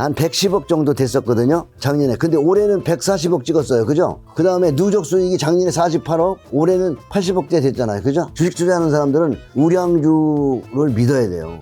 한 110억 정도 됐었거든요. 작년에. 근데 올해는 140억 찍었어요. 그죠? 그 다음에 누적 수익이 작년에 48억, 올해는 80억대 됐잖아요. 그죠? 주식 투자하는 사람들은 우량주를 믿어야 돼요.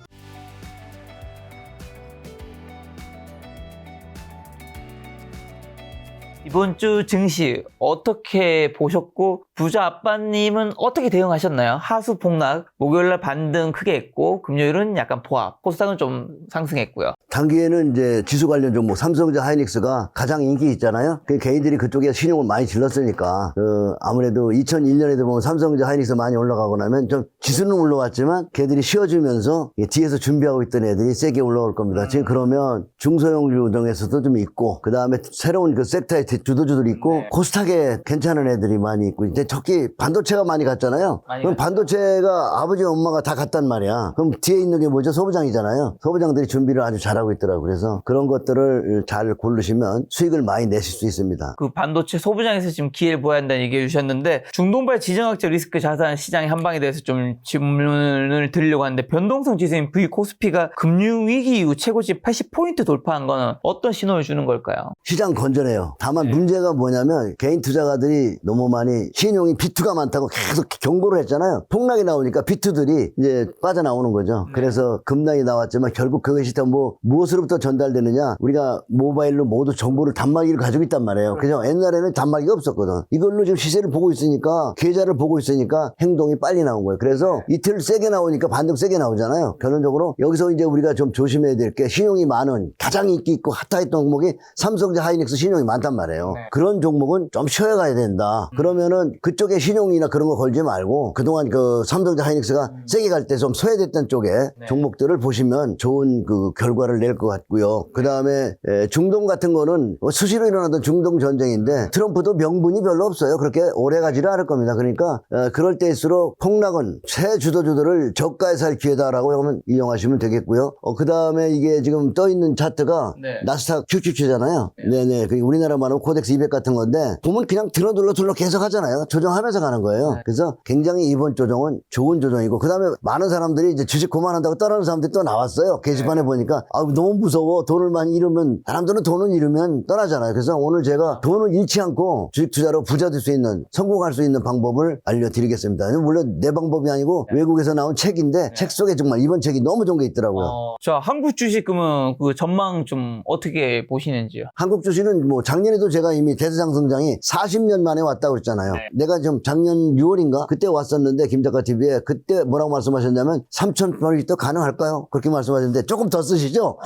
이번 주 증시 어떻게 보셨고 부자 아빠님은 어떻게 대응하셨나요? 하수 폭락, 목요일날 반등 크게 했고 금요일은 약간 보합, 코스닥은 좀 상승했고요. 단기에는 이제 지수 관련 종목 삼성전자 하이닉스가 가장 인기 있잖아요. 그 개인들이 그쪽에 신용을 많이 질렀으니까 아무래도 2001년에도 보면 삼성전자 하이닉스 많이 올라가고 나면 좀 지수는 올라왔지만 걔들이 쉬어주면서 뒤에서 준비하고 있던 애들이 세게 올라올 겁니다. 지금 그러면 중소형주 중에서도 좀 있고 그 다음에 새로운 그 섹터의 주도주들이 있고 코스닥에 괜찮은 애들이 많이 있고 이제 특히 반도체가 많이 갔잖아요. 그럼 반도체가 아버지 엄마가 다 갔단 말이야. 그럼 뒤에 있는 게 뭐죠? 소부장이잖아요. 소부장들이 준비를 아주 잘하고 있더라고요. 그래서 그런 것들을 잘 고르시면 수익을 많이 내실 수 있습니다. 그 반도체 소부장에서 지금 기회를 보아야 한다는 얘기해 주셨는데 중동발 지정학적 리스크 자산 시장의 한방에 대해서 좀 질문을 드리려고 하는데 변동성 지수인 V코스피가 금융위기 이후 최고치 80포인트 돌파한 거는 어떤 신호를 주는 걸까요? 시장 건전해요. 다만 문제가 뭐냐면 개인 투자가들이 너무 많이 신용이 비투가 많다고 계속 경고를 했잖아요. 폭락이 나오니까 비투들이 이제 빠져나오는 거죠. 그래서 급락이 나왔지만 결국 그것이 더 무엇으로부터 전달되느냐, 우리가 모바일로 모두 정보를 단말기를 가지고 있단 말이에요. 그죠? 옛날에는 단말기가 없었거든. 이걸로 지금 시세를 보고 있으니까, 계좌를 보고 있으니까 행동이 빨리 나온 거예요. 그래서 이틀 세게 나오니까 반등 세게 나오잖아요. 결론적으로 여기서 이제 우리가 좀 조심해야 될 게 신용이 많은 가장 인기 있고 핫했던 종목이 삼성전자 하이닉스 신용이 많단 말이에요. 그런 종목은 좀 쉬어가야 된다. 그러면은 그쪽에 신용이나 그런 거 걸지 말고 그동안 그 삼성전자 하이닉스가 세게 갈 때 좀 소외됐던 쪽에 종목들을 보시면 좋은 그 결과를 낼 것 같고요. 그 다음에 중동 같은 거는 수시로 일어나던 중동 전쟁인데 트럼프도 명분이 별로 없어요. 그렇게 오래 가지를 않을 겁니다. 그러니까 그럴 때일수록 폭락은 새 주도주들을 저가에 살 기회다라고 하면 이용하시면 되겠고요. 그 다음에 이게 지금 떠있는 차트가 나스닥 QQQ잖아요. 네네. 우리나라 말하면 코덱스 200 같은 건데 보면 그냥 들어둘러 계속 하잖아요. 조정하면서 가는 거예요. 그래서 굉장히 이번 조정은 좋은 조정이고 그 다음에 많은 사람들이 이제 주식 그만한다고 떠나는 사람들이 또 나왔어요. 게시판에 보니까 너무 무서워. 돈을 많이 잃으면 사람들은 돈을 잃으면 떠나잖아요. 그래서 오늘 제가 돈을 잃지 않고 주식 투자로 부자 될 수 있는 성공할 수 있는 방법을 알려드리겠습니다. 물론 내 방법이 아니고 외국에서 나온 책인데 책 속에 정말 이번 책이 너무 좋은 게 있더라고요. 자, 한국 주식 그러면 그 전망 좀 어떻게 보시는지요? 한국 주식은 뭐 작년에도 제가 이미 대세상승장이 40년 만에 왔다고 그랬잖아요. 내가 좀 작년 6월인가 그때 왔었는데 김작가 TV에 그때 뭐라고 말씀하셨냐면 3,000%도 가능할까요? 그렇게 말씀하셨는데 조금 더 쓰시죠?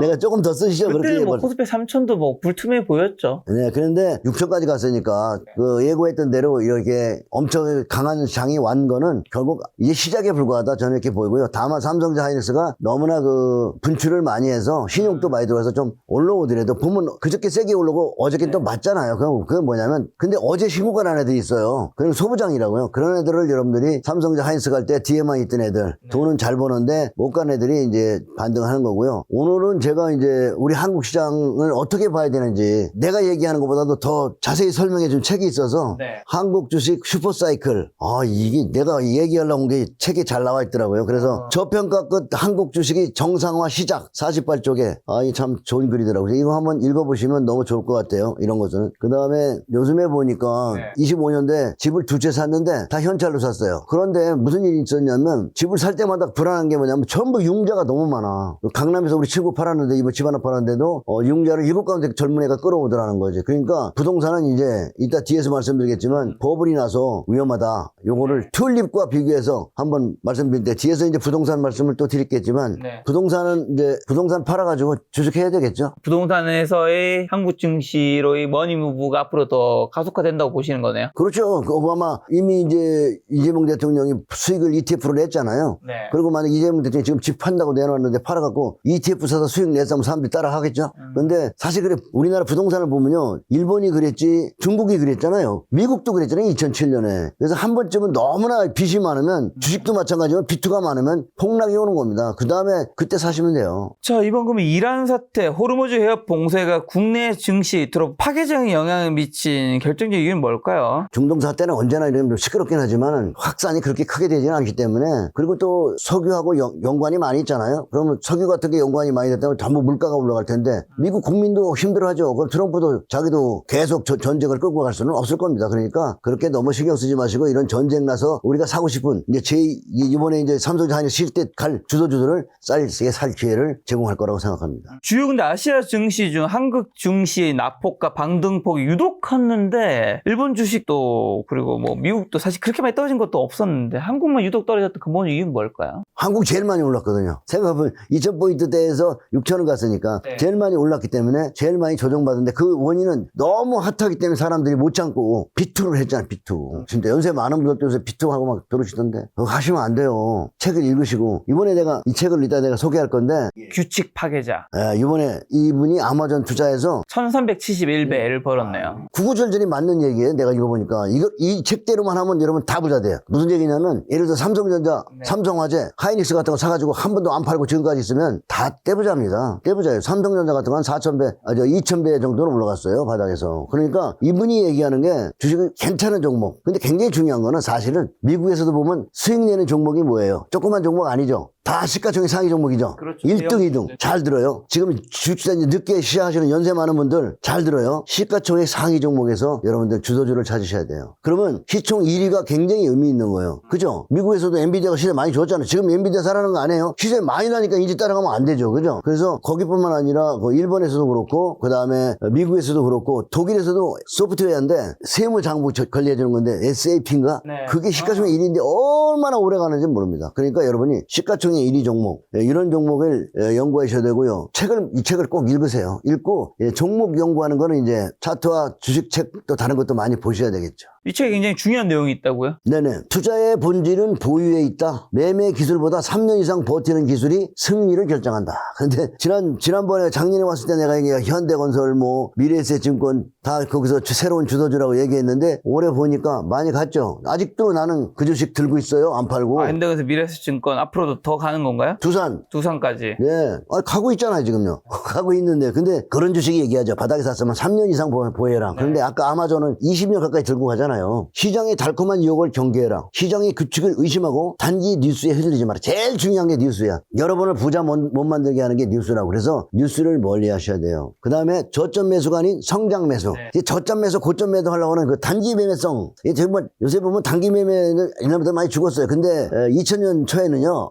내가 조금 더 쓰시죠? 그때는 뭐 코스피 3,000도 뭐 불투명해 보였죠. 네, 그런데 6,000까지 갔으니까 그 예고했던 대로 이렇게 엄청 강한 장이 완 거는 결국 이제 시작에 불과하다 저는 이렇게 보이고요. 다만 삼성전자 하이닉스가 너무나 그 분출을 많이 해서 신용도 많이 들어와서 좀 올라오더라도 보면 그저께 세게 올라오고 어저께 또 맞잖아요. 그건 뭐냐면 근데 어제 신고가 난 애들이 있어요. 그건 소부장이라고요. 그런 애들을 여러분들이 삼성전자 하이닉스 갈 때 뒤에만 있던 애들 돈은 잘 버는데 못 간 애들이 이제 반등하는 거고요. 오늘은 제가 이제 우리 한국 시장을 어떻게 봐야 되는지 내가 얘기하는 것보다도 더 자세히 설명해 준 책이 있어서 한국 주식 슈퍼사이클 이게 내가 얘기하려고 한 게 책에 잘 나와 있더라고요. 그래서 저평가 끝 한국 주식이 정상화 시작 48쪽에 이 참 좋은 글이더라고요. 이거 한번 읽어보시면 너무 좋을 것 같아요. 이런 것은. 그 다음에 요즘에 보니까 25년대 집을 두 채 샀는데 다 현찰로 샀어요. 그런데 무슨 일이 있었냐면 집을 살 때마다 불안한 게 뭐냐면 전부 융자가 너무 많아. 강남에서 우리 친구 팔았는데 이번 집 하나 팔았는데도 융자를 7가운데 젊은 애가 끌어오더라는 거지. 그러니까 부동산은 이제 이따 뒤에서 말씀드리겠지만 버블이 나서 위험하다. 요거를 튤립과 비교해서 한번 말씀드릴 때 뒤에서 이제 부동산 말씀을 또 드리겠지만 부동산은 이제 부동산 팔아가지고 주식해야 되겠죠. 부동산에서의 한국 증시로의 머니무브가 앞으로 더 가속화된다고 보시는 거네요. 그렇죠. 오바마 이미 이제 이재명 대통령이 수익을 ETF로 냈잖아요. 그리고 만약 이재명 대통령이 지금 집 판다고 내놨는데 팔아갖고 ETF 사서 수익 냈으면 사람들이 따라 하겠죠. 근데 사실 그래 우리나라 부동산을 보면요. 일본이 그랬지 중국이 그랬잖아요. 미국도 그랬잖아요. 2007년에. 그래서 한 번쯤은 너무나 빚이 많으면 주식도 마찬가지지만 비투가 많으면 폭락이 오는 겁니다. 그 다음에 그때 사시면 돼요. 자, 이번 그러면 이란 사태, 호르무즈 해협 봉쇄가 국내 증시 밑으로 파괴적인 영향을 미친 결정적 이유는 뭘까요? 중동 사태는 언제나 이런 좀 시끄럽긴 하지만 확산이 그렇게 크게 되지는 않기 때문에, 그리고 또 석유하고 연관이 많이 있잖아요. 그러면 석유 같은 게 연관이 많이 됐다면 전부 물가가 올라갈 텐데 미국 국민도 힘들어하죠. 그럼 트럼프도 자기도 계속 전쟁을 끌고 갈 수는 없을 겁니다. 그러니까 그렇게 너무 신경 쓰지 마시고, 이런 전쟁 나서 우리가 사고 싶은 이제 이번에 이제 삼성전자 쉴 때 갈 주도주들을 싸게 살 기회를 제공할 거라고 생각합니다. 주요 근데 아시아 증시 중 한국 증시의 낙폭과 방등폭이 유독 컸는데 일본 주식도 그리고 뭐 미국도 사실 그렇게 많이 떨어진 것도 없었는데 한국만 유독 떨어졌던 근본 이유는 뭘까요? 한국 제일 많이 올랐거든요. 생각해보면 2000포인트대에서 6,000원 갔으니까 제일 많이 올랐기 때문에 제일 많이 조정받았는데, 그 원인은 너무 핫하기 때문에 사람들이 못 참고 비투를 했잖아요. 비투. 진짜 연세 많은 분들도 요새 비투하고 막 들으시던데 그거 하시면 안 돼요. 책을 읽으시고, 이번에 내가 이 책을 이따 내가 소개할 건데, 규칙 파괴자. 이번에 이분이 아마존 투자해서 1371배를 벌었네요. 구구절절이 맞는 얘기예요. 내가 읽어보니까 이 책대로만 하면 여러분 다 부자 돼요. 무슨 얘기냐면, 예를 들어 삼성전자, 삼성화재, 하이닉스 같은 거 사가지고 한 번도 안 팔고 지금까지 있으면 다 떼부자입니다. 떼부자예요. 삼성전자 같은 건 4,000배, 2,000배 정도는 올라갔어요, 바닥에서. 그러니까 이분이 얘기하는 게 주식은 괜찮은 종목. 근데 굉장히 중요한 거는 사실은 미국에서도 보면 수익 내는 종목이 뭐예요? 조그만 종목 아니죠. 다 시가총액 상위 종목이죠. 그렇죠. 1등, 2등. 잘 들어요. 지금 주주자 늦게 시작하시는 연세 많은 분들 잘 들어요. 시가총액 상위 종목에서 여러분들 주도주를 찾으셔야 돼요. 그러면 시총 1위가 굉장히 의미 있는 거예요. 그죠? 미국에서도 엔비디아가 시세 많이 줬잖아요. 지금 엔비디아 사라는 거 아니에요? 시세 많이 나니까 이제 따라가면 안 되죠. 그죠? 그래서 거기뿐만 아니라 일본에서도 그렇고, 그 다음에 미국에서도 그렇고, 독일에서도 소프트웨어인데 세무장부 관리해주는 건데 SAP인가? 네. 그게 시가총액 1위인데 얼마나 오래 가는지 모릅니다. 그러니까 여러분이 시가총액 1위 종목, 이런 종목을 연구하셔야 되고요. 이 책을 꼭 읽으세요. 읽고, 종목 연구하는 거는 이제 차트와 주식 책 또 다른 것도 많이 보셔야 되겠죠. 이 책에 굉장히 중요한 내용이 있다고요? 네네. 투자의 본질은 보유에 있다. 매매 기술보다 3년 이상 버티는 기술이 승리를 결정한다. 근데 지난번에 작년에 왔을 때 내가 현대건설, 미래에셋증권 다 거기서 새로운 주도주라고 얘기했는데, 올해 보니까 많이 갔죠. 아직도 나는 그 주식 들고 있어요. 안 팔고. 현대건설 미래에셋증권 앞으로도 더 가는 건가요? 두산까지. 네. 가고 있잖아요, 지금요. 가고 있는데. 근데 그런 주식이 얘기하죠. 바닥에 샀으면 3년 이상 보유해라. 그런데 아까 아마존은 20년 가까이 들고 가잖아요. 시장의 달콤한 유혹을 경계해라. 시장의 규칙을 의심하고 단지 뉴스에 휘둘리지 마라. 제일 중요한 게 뉴스야. 여러분을 부자 못 만들게 하는 게 뉴스라고. 그래서 뉴스를 멀리 하셔야 돼요. 그 다음에 저점 매수가 아닌 성장 매수. 네. 저점 매수, 고점 매도 하려고 하는 그 단기 매매성. 정말 요새 보면 단기 매매는 옛날부터 많이 죽었어요. 근데 2000년 초에는요,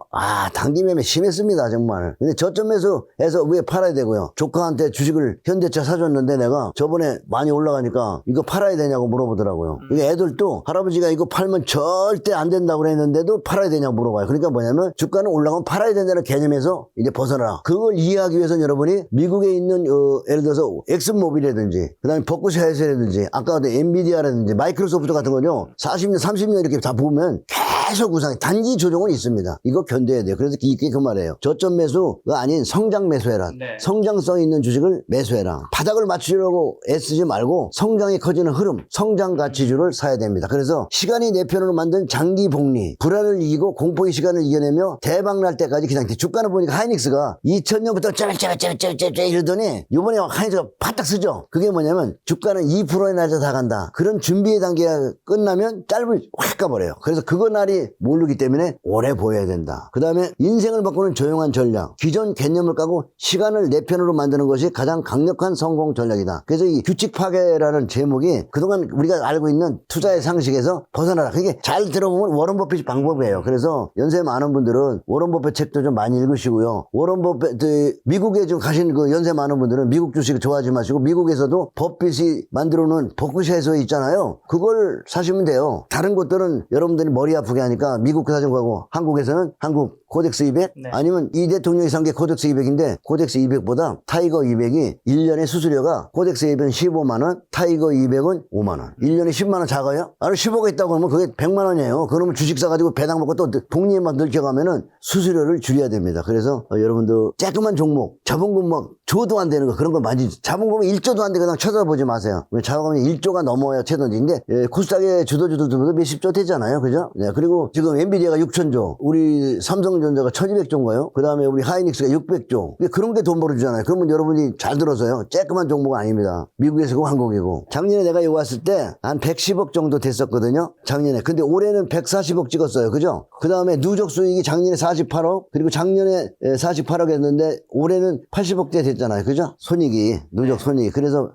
단기 매매 심했습니다, 정말. 근데 저점 매수해서 왜 팔아야 되고요? 조카한테 주식을 현대차 사줬는데 내가 저번에 많이 올라가니까 이거 팔아야 되냐고 물어보더라고요. 이게 애들도 할아버지가 이거 팔면 절대 안 된다고 그랬는데도 팔아야 되냐고 물어봐요. 그러니까 뭐냐면 주가는 올라가면 팔아야 된다는 개념에서 이제 벗어나라. 그걸 이해하기 위해서는 여러분이 미국에 있는 예를 들어서 엑슨모빌이라든지, 그 다음에 벚꽃회사라든지, 아까 엔비디아라든지 마이크로소프트 같은 거요, 40년 30년 이렇게 다 보면 계속 우상이 단기 조정은 있습니다. 이거 견뎌야 돼요. 그래서 이게 그 말이에요. 저점 매수가 아닌 성장 매수해라. 네. 성장성 있는 주식을 매수해라. 바닥을 맞추려고 애쓰지 말고 성장이 커지는 흐름, 성장 가치주를 사야 됩니다. 그래서 시간이 내 편으로 만든 장기 복리, 불안을 이기고 공포의 시간을 이겨내며 대박 날 때까지 그냥 주가는 보니까 하이닉스가 2000년부터 쩌쩌쩌쩌쩌쩌 이러더니 이번에 하이닉스가 바닥 쓰죠. 그게 뭐냐면 주가는 2%의 날짜 다 간다. 그런 준비의 단계가 끝나면 짧을 확 가버려요. 그래서 그거 날이 모르기 때문에 오래 보여야 된다. 그 다음에 인생을 바꾸는 조용한 전략, 기존 개념을 까고 시간을 내 편으로 만드는 것이 가장 강력한 성공 전략이다. 그래서 이 규칙 파괴라는 제목이 그동안 우리가 알고 있는 투자의 상식에서 벗어나라. 그게 잘 들어보면 워런 버핏 방법이에요. 그래서 연세 많은 분들은 워런 버핏 책도 좀 많이 읽으시고요. 워런 버핏, 미국에 좀 가신 그 연세 많은 분들은 미국 주식 좋아하지 마시고, 미국에서도 버핏이 만들어 놓은 버크셔에서 있잖아요. 그걸 사시면 돼요. 다른 곳들은 여러분들이 머리 아프게 하니까 미국 사정 가고, 한국에서는 한국 코덱스 200, 네. 아니면 이 대통령이 산 게 코덱스 200인데 코덱스 200보다 타이거 200이 1년에 수수료가 코덱스 200은 15만원, 타이거 200은 5만원. 1년에 10만원 원 작아요? 아니 10억에 있다고 그러면 그게 100만 원이에요. 그러면 주식 사가지고 배당 먹고 또 복리만 늙혀가면은 수수료를 줄여야 됩니다. 그래서 여러분도 쬐끄만 종목, 자본금 막 조도 안 되는 거 그런 거 많이 자본금이 1조도 안 되고 그냥 쳐다보지 마세요. 자본금이 1조가 넘어야 최단지인데 코스닥의 주도주들도 몇십 조 되잖아요. 그죠? 네, 그리고 지금 엔비디아가 6천조, 우리 삼성전자가 1200조인가요? 그 다음에 우리 하이닉스가 600조. 그런 게 돈 벌어주잖아요. 그러면 여러분이 잘 들어서요. 쬐끄만 종목은 아닙니다. 미국에서고 한국이고. 작년에 내가 여기 왔을 때 한 110억 정도 됐었거든요. 작년에. 근데 올해는 140억 찍었어요. 그죠? 그 다음에 누적 수익이 작년에 48억, 그리고 작년에 48억 했는데 올해는 80억대 됐잖아요. 그죠? 손익이, 누적 손익이. 그래서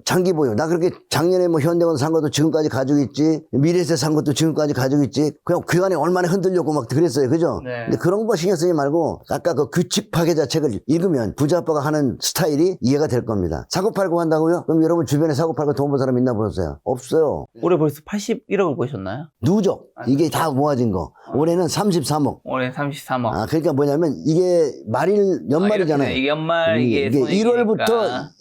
장기 보유. 나 그렇게 작년에 뭐 현대건 산 것도 지금까지 가지고 있지, 미래에셋 산 것도 지금까지 가지고 있지. 그냥 그간에 얼마나 흔들렸고 막 그랬어요. 그죠? 네. 근데 그런 거 신경 쓰지 말고 아까 그 규칙 파괴자 책을 읽으면 부자 아빠가 하는 스타일이 이해가 될 겁니다. 사고 팔고 한다고요? 그럼 여러분 주변에 사고 팔고 돈 번 사람 있나 보세요? 없어요. 올해 벌써 81억을 보셨나요? 누적. 이게 다 모아진 거. 올해는 33억. 올해 33억. 아, 그러니까 뭐냐면 이게 연말이잖아요. 이게 연말, 이게 1월부터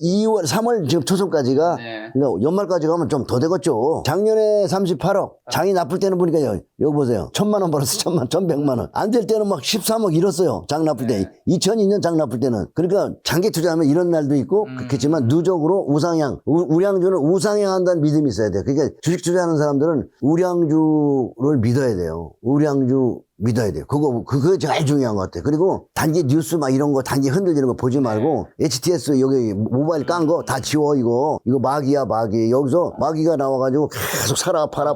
2월, 3월 지금 초선까지가 네. 그러니까 연말까지 가면 좀 더 되겠죠. 작년에 38억. 장이 나쁠 때는 보니까 여기 보세요. 1,000만 원 벌었어. 1,100만 원. 안 될 때는 막 13억 잃었어요. 장 나쁠 때. 2002년 장 나쁠 때는. 그러니까 장기 투자하면 이런 날도 있고 그렇겠지만 누적으로 우상향. 우량주는 우상향한다는 믿음이 있어야 돼요. 그러니까 주식 투자하는 사람들은 우량주를 믿어야 돼요. 우량주 믿어야 돼요. 그거 제일 중요한 것 같아요. 그리고 단기 뉴스 막 이런 거 단기 흔들리는 거 보지 말고 HTS 여기 모바일 깐 거 다 지워 이거 마귀야 마귀. 여기서 마귀가 나와가지고 계속 사라 팔아.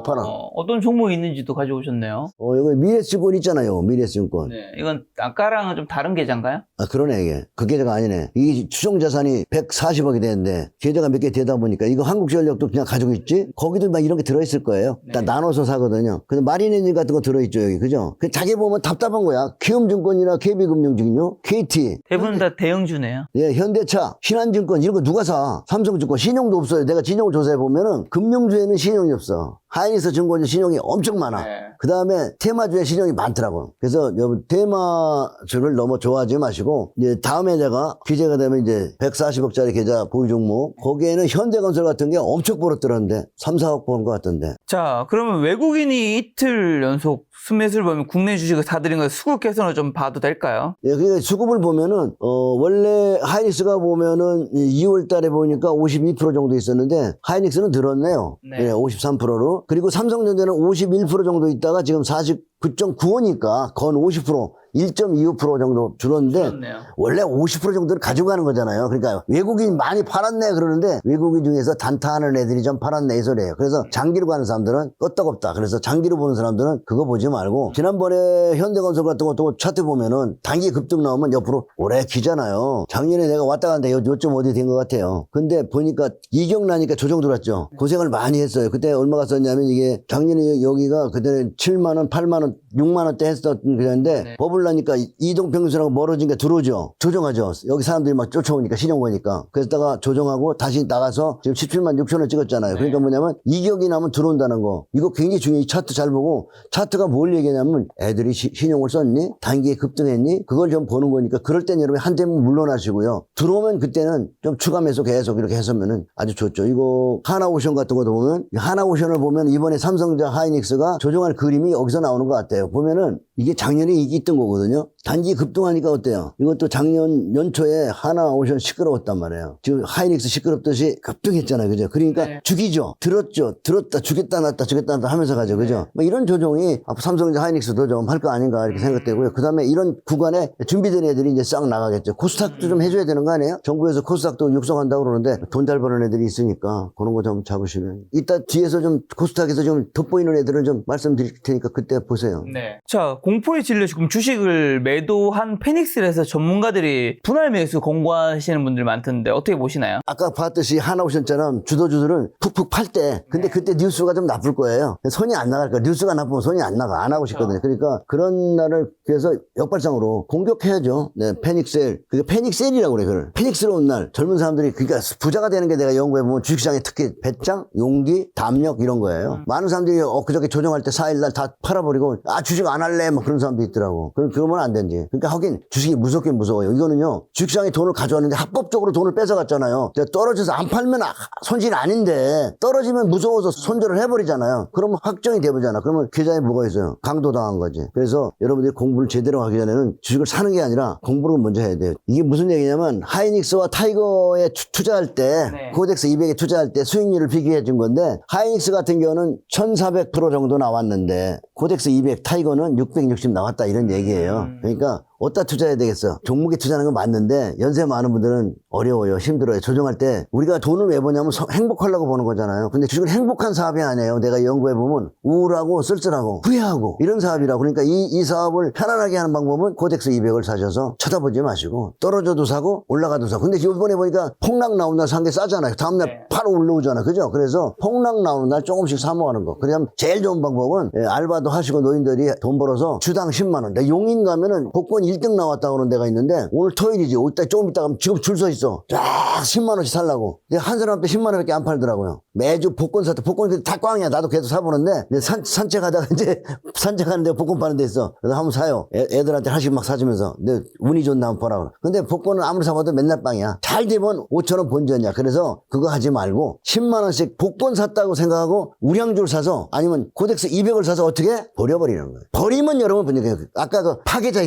어떤 종목이 있는지도 가져오셨네요. 여기 미래증권 있잖아요. 미래증권. 네. 이건 아까랑은 좀 다른 계좌인가요? 아, 그러네, 이게. 그 계좌가 아니네. 이게 추정자산이 140억이 되는데, 계좌가 몇 개 되다 보니까, 이거 한국전력도 그냥 가지고 있지? 거기도 막 이런 게 들어있을 거예요. 다 나눠서 사거든요. 근데 마린엔진 같은 거 들어있죠, 여기. 그죠? 자기 보면 답답한 거야. 키움증권이나 KB금융증요, KT. 대부분 다 대형주네요. 예, 현대차, 신한증권, 이런 거 누가 사? 삼성증권, 신용도 없어요. 내가 진용을 조사해보면은, 금융주에는 신용이 없어. 하이닉스 증권주 신용이 엄청 많아. 네. 그 다음에 테마주에 신용이 많더라고. 그래서 여러분 테마주를 너무 좋아하지 마시고 이제 다음에 내가 기재가 되면 이제 140억짜리 계좌 보유 종목 거기에는 현대건설 같은 게 엄청 벌었더라는데 3, 4억 버는 것 같던데. 자, 그러면 외국인이 이틀 연속 순매수를 보면 국내 주식을 사들인 거 수급 개선을 좀 봐도 될까요? 예, 그러니까 수급을 보면은 원래 하이닉스가 보면은 2월 달에 보니까 52% 정도 있었는데 하이닉스는 늘었네요. 네. 예, 53%로. 그리고 삼성전자는 51% 정도 있다가 지금 49.95니까 건 50%, 1.25% 정도 줄었는데 그렇네요. 원래 50% 정도를 가지고 가는 거잖아요. 그러니까 외국인 많이 팔았네 그러는데 외국인 중에서 단타하는 애들이 좀 팔았네 이 소리예요. 그래서 장기로 가는 사람들은 끄떡없다. 그래서 장기로 보는 사람들은 그거 보지 말고 지난번에 현대건설 같은 것도 차트 보면은 단기 급등 나오면 옆으로 오래 기잖아요. 작년에 내가 왔다 갔는데 요점 어디 된 것 같아요. 근데 보니까 이격 나니까 조정 들어왔죠. 고생을 많이 했어요. 그때 얼마가 썼냐면 이게 작년에 여기가 그때는 7만 원, 8만 원, 6만 원대 했었던 그랬는데 버블 나니까 이동평균선하고 멀어진 게 들어오죠. 조정하죠. 여기 사람들이 막 쫓아오니까 신용 거니까. 그랬다가 조정하고 다시 나가서 지금 17만 6천 원 찍었잖아요. 그러니까 뭐냐면 이격이 나면 들어온다는 거. 이거 굉장히 중요해. 이 차트 잘 보고 차트가 뭘 얘기하냐면 애들이 신용을 썼니? 단기에 급등했니? 그걸 좀 보는 거니까 그럴 땐 여러분 한 대면 물러나시고요. 들어오면 그때는 좀 추가 매수 계속 이렇게 했으면은 아주 좋죠. 이거 하나오션 같은 것도 보면 하나오션을 보면 이번에 삼성전자 하이닉스가 조정할 그림이 여기서 나오는 것 같아요. 보면은 이게 작년에 이게 있던 거거든요. 단기 급등하니까 어때요? 이것도 작년 연초에 하나오션 시끄러웠단 말이에요. 지금 하이닉스 시끄럽듯이 급등했잖아요. 그죠? 그러니까 네. 죽이죠. 들었다, 주겠다, 놨다, 주겠다, 놨다 하면서 가죠. 그죠? 뭐 이런 조정이 앞으로 삼성전자 하이닉스도 좀 할 거 아닌가 이렇게 생각되고요. 그 다음에 이런 구간에 준비된 애들이 이제 싹 나가겠죠. 코스닥도 좀 해줘야 되는 거 아니에요? 정부에서 코스닥도 육성한다고 그러는데 돈 잘 버는 애들이 있으니까 그런 거 좀 잡으시면. 이따 뒤에서 좀 코스닥에서 좀 돋보이는 애들을 좀 말씀드릴 테니까 그때 보세요. 네. 자, 공포에 질려 지금 주식을 매도한 페닉스에서 전문가들이 분할 매수 권고하시는 분들 많던데 어떻게 보시나요? 아까 봤듯이 하나오션처럼 주도주들은 푹푹 팔 때 근데 그때 뉴스가 좀 나쁠 거예요. 손이 안 나갈 거야. 뉴스가 나쁘면 손이 안 나가. 안 하고 싶거든요. 그러니까 그런 날을 그래서 역발상으로 공격해야죠. 네, 패닉셀. 그게 패닉셀이라고 그래. 그걸. 패닉스러운 날 젊은 사람들이 그러니까 부자가 되는 게 내가 연구해보면 주식시장의 특히 배짱, 용기, 담력 이런 거예요. 많은 사람들이 그저께 조정할 때 4일날 다 팔아버리고 주식 안 할래 뭐 그런 사람도 있더라고. 그러면 안 된지. 그러니까 하긴 주식이 무섭긴 무서워요. 이거는요, 주식시장에 돈을 가져왔는데 합법적으로 돈을 뺏어갔잖아요. 떨어져서 안 팔면 손실이 아닌데 떨어지면 무서워서 손절을 해버리잖아요. 그러면 확정이 돼버리잖아. 그러면 계좌에 뭐가 있어요? 강도당한 거지. 그래서 여러분들이 공부를 제대로 하기 전에는 주식을 사는 게 아니라 공부를 먼저 해야 돼요. 이게 무슨 얘기냐면 하이닉스와 타이거에 투자할 때 네. 코덱스 200에 투자할 때 수익률을 비교해 준 건데 하이닉스 같은 경우는 1400% 정도 나왔는데 코덱스 200 타이거는 660 나왔다 이런 얘기예요. 그러니까 어디다 투자해야 되겠어? 종목에 투자하는 건 맞는데 연세 많은 분들은 어려워요. 힘들어요. 조정할 때 우리가 돈을 왜 버냐면 행복하려고 버는 거잖아요. 근데 주식은 행복한 사업이 아니에요. 내가 연구해보면 우울하고 쓸쓸하고 후회하고 이런 사업이라고. 그러니까 이 사업을 편안하게 하는 방법은 코덱스 200을 사셔서 쳐다보지 마시고 떨어져도 사고 올라가도 사고. 근데 이번에 보니까 폭락 나온 날 산 게 싸잖아요. 다음날 네. 바로 올라오잖아. 그죠? 그래서 폭락 나오는 날 조금씩 사모하는 거. 그냥 제일 좋은 방법은 알바도 하시고 노인들이 돈 벌어서 주당 10만 원. 내가 용인 가면은 복권 1등 나왔다고 그러는 데가 있는데 오늘 토요일이지. 조금 있다가 지금 줄 서 있어. 쫙 10만 원씩 살라고. 근데 한 사람한테 10만 원밖에 안 팔더라고요. 매주 복권 사 때 복권이 다 꽝이야. 나도 계속 사보는데 이제 산책하다가 이제 산책하는데 복권 파는 데 있어. 그래서 한번 사요. 애들한테 하나씩 막 사주면서. 근데 운이 좋나 한번 보라고. 근데 복권은 아무리 사봐도 맨날 빵이야. 잘 되면 5천 원 본전이야. 그래서 그거 하지 말고 10만 원씩 복권 샀다고 생각하고 우량주를 사서 아니면 코덱스 200을 사서 어떻게? 버려버리는 거예요. 버리면 여러분 분위기 아까 그 파괴자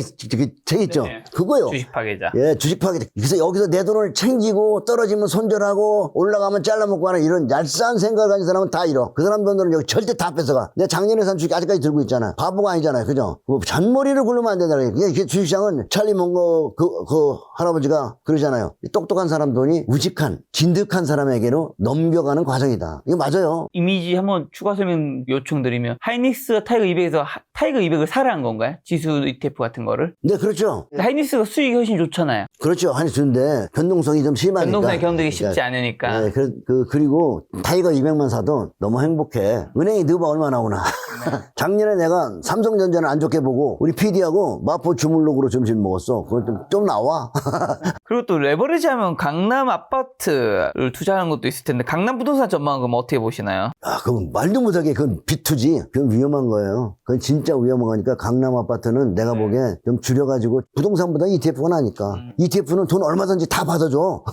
책 있죠? 네네. 그거요. 주식 파괴자. 예, 주식 파괴자. 그래서 여기서 내 돈을 챙기고 떨어지면 손절하고 올라가면 잘라먹고 하는 이런 얄쌍한 생각을 가진 사람은 다 잃어. 그 사람 돈들은 여기 절대 다 뺏어가. 내가 작년에 산 주식 아직까지 들고 있잖아. 바보가 아니잖아요. 그죠? 뭐 잔머리를 굴르면 안 된다. 이게 주식시장은 찰리 몽고 그 할아버지가 그러잖아요. 똑똑한 사람 돈이 우직한, 진득한 사람에게로 넘겨가는 과정이다. 이거 맞아요. 이미지 한번 추가 설명 요청드리면 하이닉스가 타이거 200에서 타이거 200을 사라는 건가요? 지수 ETF 같은 거를? 네, 그렇죠. 하이닉스가 수익이 훨씬 좋잖아요. 그렇죠. 한이 주는데 변동성이 좀 심하니까. 변동성이 견디기 쉽지 그러니까, 않으니까. 네, 그리고 타이거 200만 사도 너무 행복해. 은행이 너가 얼마 나오나. 작년에 내가 삼성전자는 안 좋게 보고 우리 PD하고 마포 주물록으로 점심 먹었어. 그걸 좀 나와. 그리고 또 레버리지 하면 강남 아파트를 투자하는 것도 있을 텐데 강남 부동산 전망은 그럼 어떻게 보시나요? 아, 그건 말도 못하게 그건 비투지. 그건 위험한 거예요. 그건 진짜 위험한 거니까 강남 아파트는 내가 보기에 좀 줄여가지고 부동산보다 ETF가 나니까. ETF는 돈 얼마든지 다 받아줘.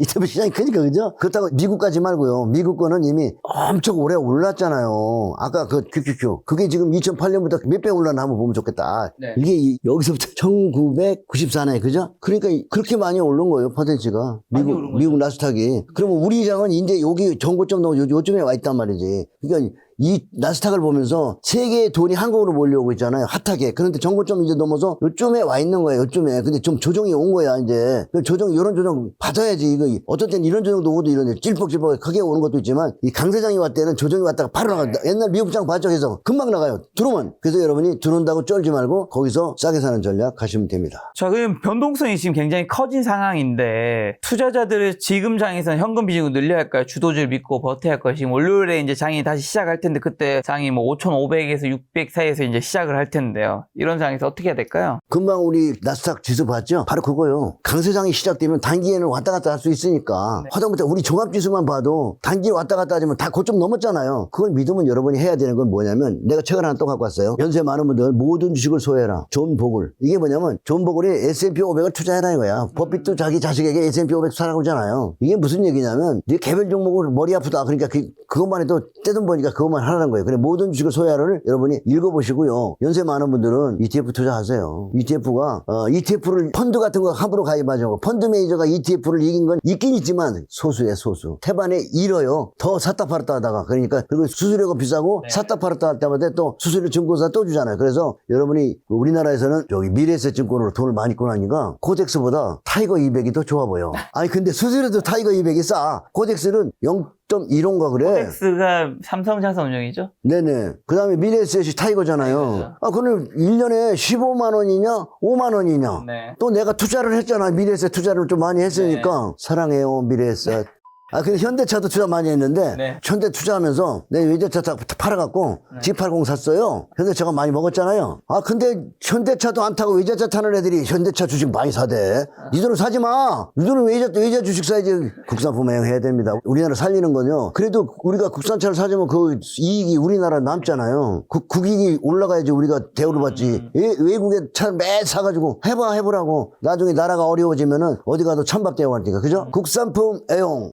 ETF 시장이 크니까, 그죠? 그렇다고 미국 가지 말고요. 미국 거는 이미 엄청 오래 올랐잖아요. 아까 그 QQQ. 그게 지금 2008년부터 몇 배 올랐나 한번 보면 좋겠다. 네. 이게 여기서부터 1994년, 그죠? 그러니까 그렇게 많이 오른 거예요, 퍼센트가. 많이 오른 거죠. 미국 나스닥이. 그러면 우리 시장은 이제 여기 전고점 넘어 요즘에 와 있단 말이지. 그러니까 이 나스닥을 보면서 세계의 돈이 한국으로 몰려오고 있잖아요. 핫하게. 그런데 정고점 이제 넘어서 요쯤에 와 있는 거예요. 요쯤에. 근데 좀 조정이 온 거야, 이제. 이런 조정 받아야지. 이거 어떤 때는 이런 조정도 오고 이런 찔뻑찔뻑 크게 오는 것도 있지만 이 강세장이 왔을 때는 조정이 왔다가 바로 나가. 옛날 미국장 발적해서 금방 나가요. 들어오면. 그래서 여러분이 들어온다고 쫄지 말고 거기서 싸게 사는 전략 하시면 됩니다. 자, 그럼 변동성이 지금 굉장히 커진 상황인데 투자자들의 지금 장에서는 현금 비중을 늘려야 할까요? 주도주를 믿고 버텨야 할까요? 지금 월요일에 이제 장이 다시 시작할 텐데 그때 장이 뭐 5,500에서 600 사이에서 이제 시작을 할 텐데요. 이런 상황에서 어떻게 해야 될까요? 금방 우리 나스닥 지수 봤죠? 바로 그거요. 강세장이 시작되면 단기에는 왔다 갔다 할 수 있으니까. 하다못해 우리 종합지수만 봐도 단기에 왔다 갔다 하지만 다 고점 넘었잖아요. 그걸 믿으면 여러분이 해야 되는 건 뭐냐면 내가 책을 하나 또 갖고 왔어요. 연세 많은 분들 모든 주식을 소유해라. 존 보글. 이게 뭐냐면 존 보글이 S&P 500을 투자해라 이거야. 버핏도 자기 자식에게 S&P 500 사라고 하잖아요. 이게 무슨 얘기냐면 네 개별 종목을 머리 아프다. 그러니까 그것만 해도 떼돈 버니까 그것만 하라는 거예요. 그래 모든 주식을 소유하라를 여러분이 읽어보시고요. 연세 많은 분들은 ETF 투자하세요. ETF가 ETF를 펀드 같은 거 함부로 가입하죠. 펀드 매니저가 ETF를 이긴 건 있긴 있지만 소수예요, 소수. 태반에 잃어요. 더 샀다 팔았다 하다가. 그러니까 그리고 수수료가 비싸고 샀다 팔았다 할 때마다 또 수수료 증권사 또 주잖아요. 그래서 여러분이 우리나라에서는 저기 미래에셋증권으로 돈을 많이 꺼나니까 코덱스보다 타이거 200이 더 좋아 보여. 아니 근데 수수료도 타이거 200이 싸. 코덱스는 0.15인가 그래. 코덱스가 삼성자산 운용이죠? 네네. 그 다음에 미래에셋이 타이거잖아요. 아, 그럼 1년에 15만 원이냐? 5만 원이냐? 네. 또 내가 투자를 했잖아. 미래에셋 투자를 좀 많이 했으니까. 사랑해요, 미래에셋. 아, 근데 현대차도 투자 많이 했는데, 네. 현대 투자하면서 내 외제차 팔아갖고 G80 샀어요. 현대차가 많이 먹었잖아요. 아, 근데 현대차도 안 타고 외제차 타는 애들이 현대차 주식 많이 사대. 니들은 사지 마. 니들은 외제 주식 사야지. 국산 분양해야 됩니다. 우리나라 살리는 거요. 그래도 우리가 국산차를 사주면 그 이익이 우리나라 남잖아요. 국익이 올라가야지 우리가 대우를 받지. 외국에 차 매 사가지고 해보라고. 나중에 나라가 어려워지면은 어디 가도 찬밥 대우하니까. 그죠? 국산품 애용.